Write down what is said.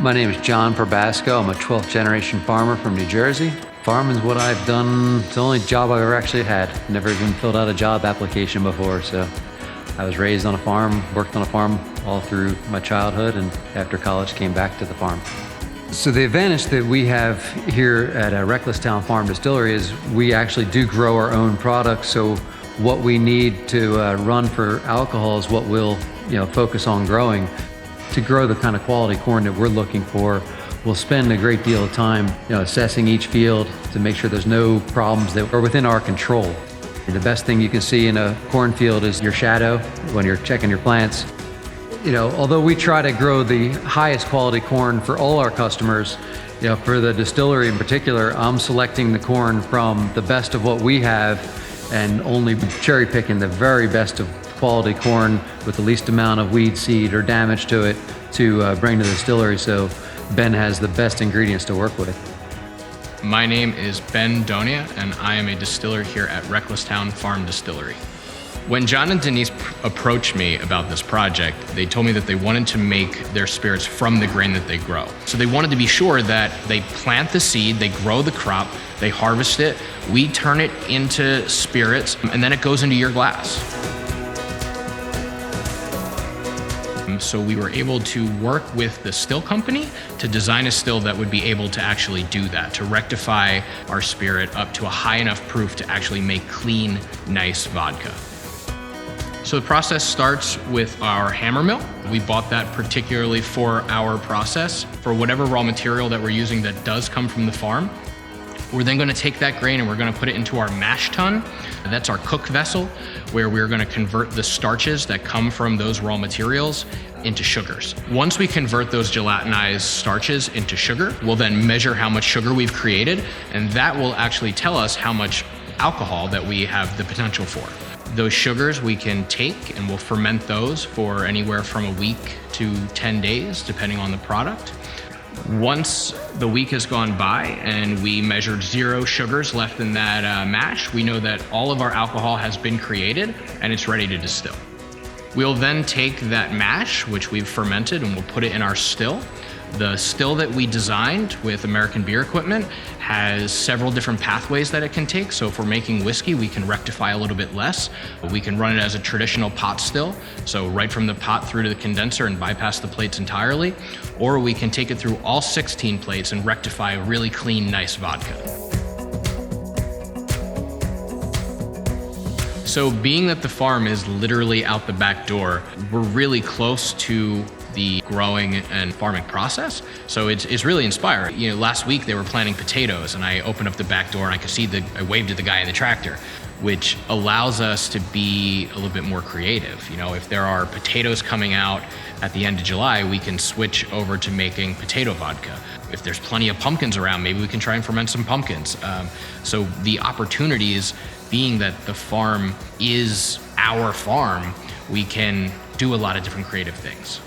My name is John Probasco. I'm a 12th generation farmer from New Jersey. Farming's what I've done. It's the only job I've ever actually had. Never even filled out a job application before, so I was raised on a farm, worked on a farm all through my childhood, and after college came back to the farm. So the advantage that we have here at Recklesstown Farm Distillery is we actually do grow our own products. So what we need to run for alcohol is what we'll focus on growing. To grow the kind of quality corn that we're looking for, we'll spend a great deal of time assessing each field to make sure there's no problems that are within our control. The best thing you can see in a cornfield is your shadow when you're checking your plants. Although we try to grow the highest quality corn for all our customers, for the distillery in particular, I'm selecting the corn from the best of what we have and only cherry picking the very best of quality corn with the least amount of weed, seed, or damage to it to bring to the distillery, so Ben has the best ingredients to work with. My name is Ben Donia, and I am a distiller here at Recklesstown Farm Distillery. When John and Denise approached me about this project, they told me that they wanted to make their spirits from the grain that they grow. So they wanted to be sure that they plant the seed, they grow the crop, they harvest it, we turn it into spirits, and then it goes into your glass. So we were able to work with the still company to design a still that would be able to actually do that, to rectify our spirit up to a high enough proof to actually make clean, nice vodka. So the process starts with our hammer mill. We bought that particularly for our process. For whatever raw material that we're using that does come from the farm, we're then going to take that grain and we're going to put it into our mash tun. That's our cook vessel, where we're going to convert the starches that come from those raw materials into sugars. Once we convert those gelatinized starches into sugar, we'll then measure how much sugar we've created, and that will actually tell us how much alcohol that we have the potential for. Those sugars we can take and we'll ferment those for anywhere from a week to 10 days, depending on the product. Once the week has gone by and we measured 0 sugars left in that mash, we know that all of our alcohol has been created and it's ready to distill. We'll then take that mash, which we've fermented, and we'll put it in our still. The still that we designed with American Beer Equipment has several different pathways that it can take. So if we're making whiskey, we can rectify a little bit less. We can run it as a traditional pot still, so right from the pot through to the condenser and bypass the plates entirely. Or we can take it through all 16 plates and rectify a really clean, nice vodka. So being that the farm is literally out the back door, we're really close to the growing and farming process. So it's really inspiring. Last week they were planting potatoes and I opened up the back door and I could see I waved at the guy in the tractor, which allows us to be a little bit more creative. If there are potatoes coming out at the end of July, we can switch over to making potato vodka. If there's plenty of pumpkins around, maybe we can try and ferment some pumpkins. So the opportunities, being that the farm is our farm, we can do a lot of different creative things.